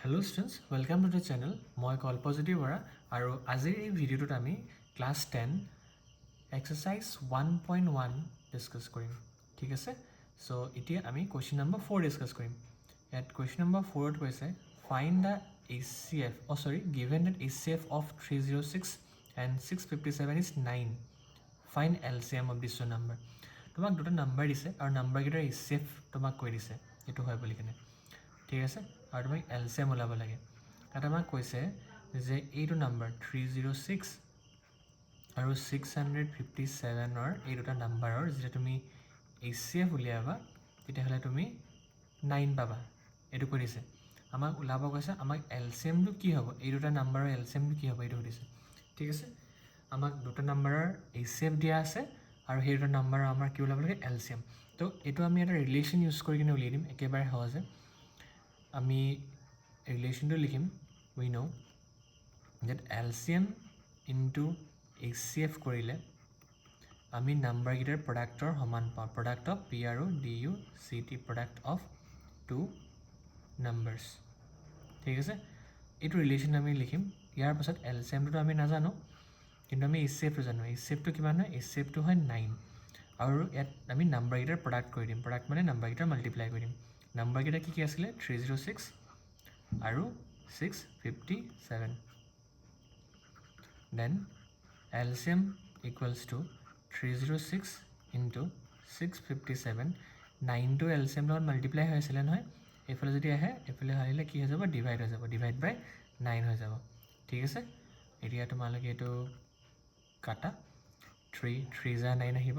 Hello students, welcome to the channel. মই Kalpa Borah আৰু আজিৰ এই ভিডিঅ'টোত আমি ক্লাছ 10 এক্সাৰসাইজ 1.1 ডিসকাস কৰিম ঠিক আছে সো এতিয়া আমি কোৱেশ্চন নম্বৰ 4 ডিসকাস কৰিম ইয়াত কোৱেশ্চন নম্বৰ 4 ত কৈছে find the given that HCF of 306 and 657 is 9 find LCM of this number তোমাক দুটা নাম্বাৰ দিছে আৰু নাম্বাৰ কেইটাৰ HCF তোমাক কৈ দিছে এটো হয় বুলি কেনে ঠিক আছে আৰু তুমি LCM ওলাব লাগে এটা আমাক কৈছে যে এইটো নাম্বাৰ 306 আৰু 657 ৰ এই দুটা নাম্বাৰৰ যেটা তুমি HCF উলিয়াবা তেতিয়াহলে তুমি 9 পাবা এটো কৈ দিছে আমাক ওলাব কৈছে আমাক LCM টো কি হ'ব এই দুটা নাম্বাৰৰ LCM টো কি হ'ব এটো দিছে ঠিক আছে আমাক দুটা নাম্বাৰৰ HCF দিয়া আছে আৰু সেই দুটা নাম্বাৰৰ আমাৰ কি ওলাব লাগে LCM তো এটো আমি এটা ৰিলেচন ইউজ কৰি কিনে উলিয়াই দিম একেবাৰে সহজে আমি ৰিলেচনটো লিখিম we know that LCM into HCF কৰিলে আমি নাম্বাৰ গিটাৰ প্ৰডাক্টৰ সমান পাওঁ প্ৰডাক্ট অফ P আৰু DU CT product of two numbers ঠিক আছে এটো ৰিলেচন আমি লিখিম ইয়াৰ পাছত LCM টো আমি নাজানো কিন্তু আমি HCF টো জানো HCF টো কিমান হয় HCF টো হয় 9 আৰু ইয়াত আমি নাম্বাৰ গিটাৰ প্ৰডাক্ট কৰি দিম প্ৰডাক্ট মানে নাম্বাৰ গিটাৰ মাল্টিপ্লাই কৰি দিম নাম্বাৰ গিটা কি আছিলে 306 আৰু 657 then LCM equals to 306 into 657 9 to LCM লগত মাল্টিপ্লাই হৈছিল নহয় এফালে যদি আহে এফালে হাৰিলে কি হৈ যাব ডিভাইড হৈ যাব ডিভাইড বাই 9 হৈ যাব ঠিক আছে এতিয়া তোমালোকে এটো কাটা 3 3 যা 9 আহিব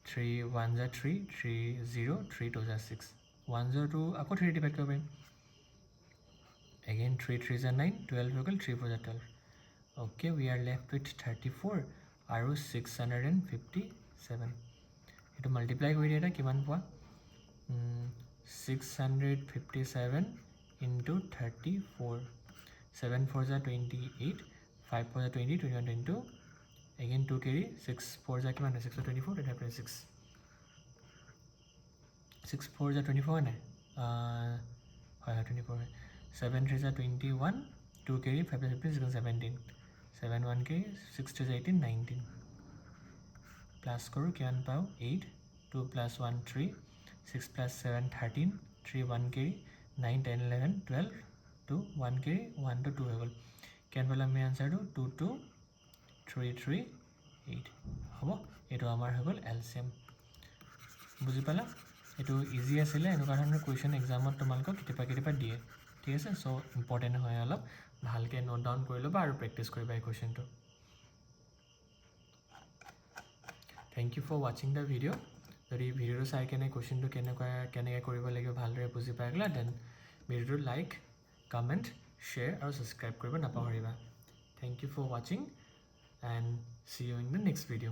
3 1 যা 3 3 0 3 2 যা 6 1 0 2 আকৌ 3 ডিভাইড কৰিব পাৰিম again 3 3 is 9 12 equal 3 4 is 12 okay we are left with 34 আৰু 657 এটো মাল্টিপ্লাই কৰি দিয়া কিমান পোৱা 657 into 34 7 4 is 28 5 4 is 20 21 22 again 2 carry 6 4 is কিমান 624 26 6 4 is 24 নাই হয় 24 7 3 is 21 2 carry 5 is 15 6 17 7 1 carry 6 3 is 18 19 plus करो किमान पाओ 8 2 plus 1 3 6 plus 7 13 3 1 carry 9 10 11 12 2 1 carry 1 to 2 है बोल किमान पाला मेरे आंसर टू 2 2 3 3 8 हबो एटो आमार है बोल LCM बुझी पाला एटो इजी आছিলে এনেকুৱা ধৰণৰ কোৱেশ্চন এক্সামত তোমালক কিতেপা দিয়ে ঠিক আছে সো ইম্পৰ্টেন্ট হয় অলপ ভালকে নোট ডাউন কৰি লবা আৰু প্ৰেক্টিস কৰিবা এই কোৱেশ্চনটো thank you for watching the video যদি ভিডিওটো চাই কেনে কোৱেশ্চনটো কেনেকৈ কৰিব লাগিব ভালদৰে বুজি পাইগলা দেন ভিডিওটো লাইক কমেন্ট শেয়াৰ আৰু সাবস্ক্ৰাইব কৰিব নাপাহৰিবা thank you for watching and see you in the next video